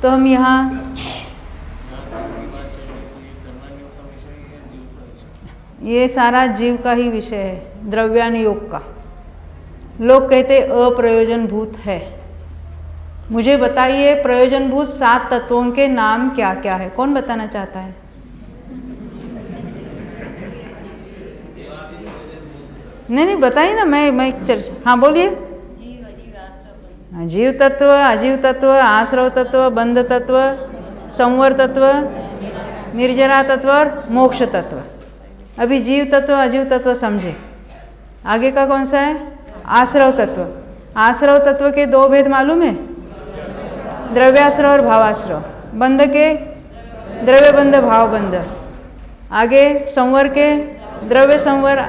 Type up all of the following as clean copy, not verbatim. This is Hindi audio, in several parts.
तो हम यहाँ ये सारा जीव का ही विषय है, द्रव्यानुयोग का। लोग कहते अप्रयोजनभूत है। मुझे बताइए प्रयोजनभूत 7 तत्वों के नाम क्या क्या है? कौन बताना चाहता है? नहीं बताइए ना, मैं चर्चा। हाँ बोलिए। जीव तत्व, अजीव तत्व, आश्रव तत्व, बंध तत्व, संवर तत्व, निर्जरा तत्व और मोक्ष तत्व। अभी जीव तत्व अजीव तत्व समझे। आगे का कौन सा है? आश्रव तत्व। आश्रव तत्व के 2 भेद मालूम है? द्रव्याश्रव और भावाश्रव। बंध के द्रव्य बंध भाव बंध। आगे संवर के द्रव्य संवर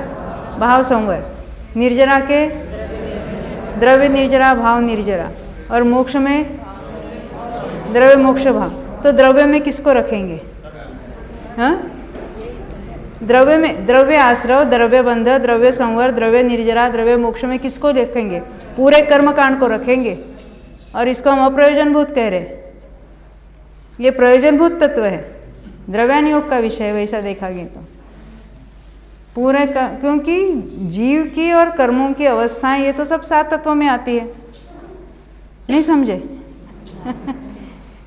भाव संवर। निर्जरा के द्रव्य निर्जरा भाव निर्जरा। और मोक्ष में द्रव्य मोक्ष भाव। तो द्रव्य में किसको रखेंगे? हाँ, द्रव्य में द्रव्य आश्रव, द्रव्य बंध, द्रव्य संवर, द्रव्य निर्जरा, द्रव्य मोक्ष में किसको रखेंगे? पूरे कर्मकांड को रखेंगे। और इसको हम अप्रयोजनभूत कह रहे। ये प्रयोजनभूत तत्व है, द्रव्यानुयोग का विषय वैसा देखा गया तो पूरे क्योंकि जीव की और कर्मों की अवस्थाएं ये तो सब 7 तत्वों में आती है। नहीं समझे?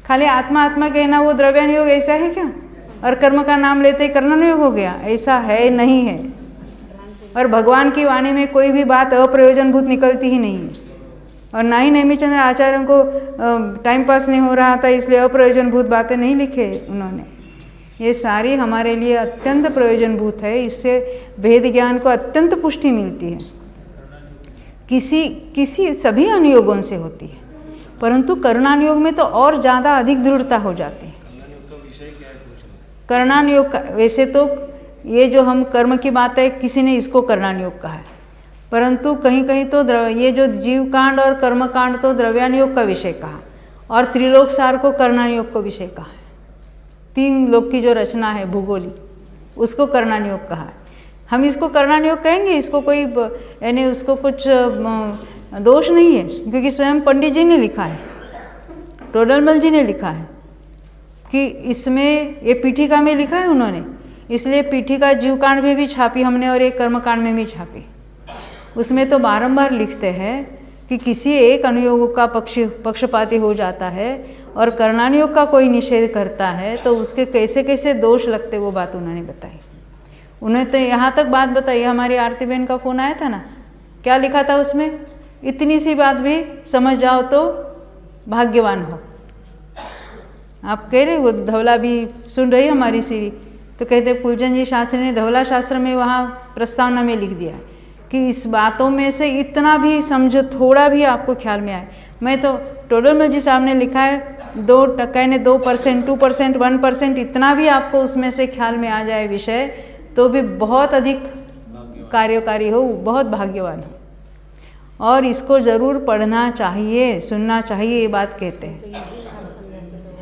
खाली आत्मा आत्मा कहना वो द्रव्यानुयोग ऐसा है क्या? और कर्म का नाम लेते ही कर्मानुयोग हो गया? ऐसा है नहीं है। और भगवान की वाणी में कोई भी बात अप्रयोजनभूत निकलती ही नहीं है। और ना ही नेमिचंद्र आचार्यों को टाइम पास नहीं हो रहा था इसलिए अप्रयोजनभूत बातें नहीं लिखे उन्होंने। ये सारी हमारे लिए अत्यंत प्रयोजनभूत है। इससे भेद ज्ञान को अत्यंत पुष्टि मिलती है। किसी सभी अनुयोगों से होती है, परंतु कर्णानुयोग में तो और ज़्यादा अधिक दृढ़ता हो जाती है। कर्णानुयोग का वैसे तो ये जो हम कर्म की बात है, किसी ने इसको कर्णानुयोग कहा है, परंतु कहीं कहीं तो ये जो जीवकांड और कर्मकांड तो द्रव्यानुयोग का विषय कहा, और त्रिलोक सार को कर्णानुयोग को विषय कहा है। 3 लोक की जो रचना है भूगोली, उसको कर्णानुयोग कहा है। हम इसको कर्णानुयोग कहेंगे, इसको कोई यानी उसको कुछ दोष नहीं है, क्योंकि स्वयं पंडित जी ने लिखा है, टोडरमल जी ने लिखा है कि इसमें ये पीठिका में लिखा है उन्होंने, इसलिए पीठिका जीवकांड में भी छापी हमने और एक कर्मकांड में भी छापी। उसमें तो बारंबार लिखते हैं कि किसी एक अनुयोग का पक्षपाती हो जाता है और कर्णानुयोग का कोई निषेध करता है तो उसके कैसे कैसे दोष लगते, वो बात उन्होंने बताई। उन्हें तो यहाँ तक बात बताई, हमारी आरती बहन का फ़ोन आया था ना, क्या लिखा था उसमें? इतनी सी बात भी समझ जाओ तो भाग्यवान हो। आप कह रहे वो धवला भी सुन रही हमारी सीरी, तो कहते फूलचंद जी शास्त्री ने धवला शास्त्र में वहाँ प्रस्तावना में लिख दिया कि इस बातों में से इतना भी समझो, थोड़ा भी आपको ख्याल में आए। मैं तो टोडरमल जी साहब ने लिखा है 2% 2%, 2%, 1% इतना भी आपको उसमें से ख्याल में आ जाए विषय, तो भी बहुत अधिक कार्यकारी हो, बहुत भाग्यवान हो। और इसको ज़रूर पढ़ना चाहिए, सुनना चाहिए, ये बात कहते हैं।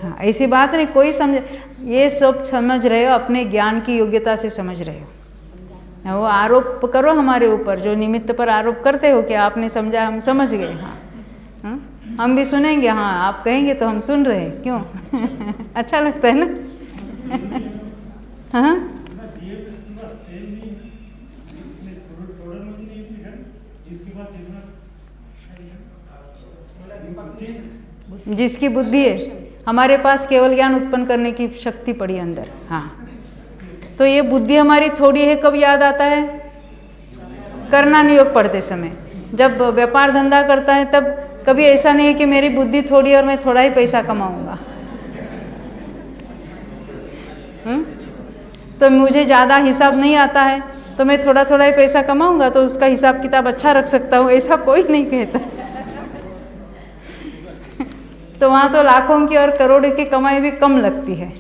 हाँ, ऐसी बात नहीं, कोई समझ, ये सब समझ रहे हो, अपने ज्ञान की योग्यता से समझ रहे हो। वो आरोप करो हमारे ऊपर, जो निमित्त पर आरोप करते हो कि आपने समझा, हम समझ गए। हाँ, हम भी सुनेंगे। हाँ, आप कहेंगे तो हम सुन रहे हैं, क्यों? अच्छा लगता है ना? हाँ, जिसकी बुद्धि है, हमारे पास केवल ज्ञान उत्पन्न करने की शक्ति पड़ी अंदर। हाँ, तो ये बुद्धि हमारी थोड़ी है, कब याद आता है? कर्णानुयोग पढ़ते समय। जब व्यापार धंधा करता है तब कभी ऐसा नहीं है कि मेरी बुद्धि थोड़ी और मैं थोड़ा ही पैसा कमाऊंगा। तो मुझे ज़्यादा हिसाब नहीं आता है तो मैं थोड़ा थोड़ा ही पैसा कमाऊंगा तो उसका हिसाब किताब अच्छा रख सकता हूँ, ऐसा कोई नहीं कहता। तो वहाँ तो लाखों की और करोड़ों की कमाई भी कम लगती है।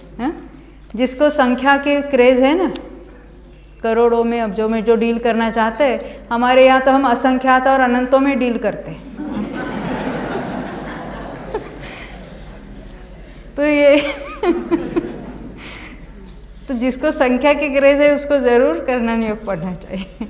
जिसको संख्या के क्रेज है ना, करोड़ों में अब जो डील करना चाहते हैं, हमारे यहाँ तो हम असंख्यात और अनंतों में डील करते हैं। तो ये तो जिसको संख्या की क्रेज है उसको ज़रूर कर्णानुयोग पढ़ना चाहिए।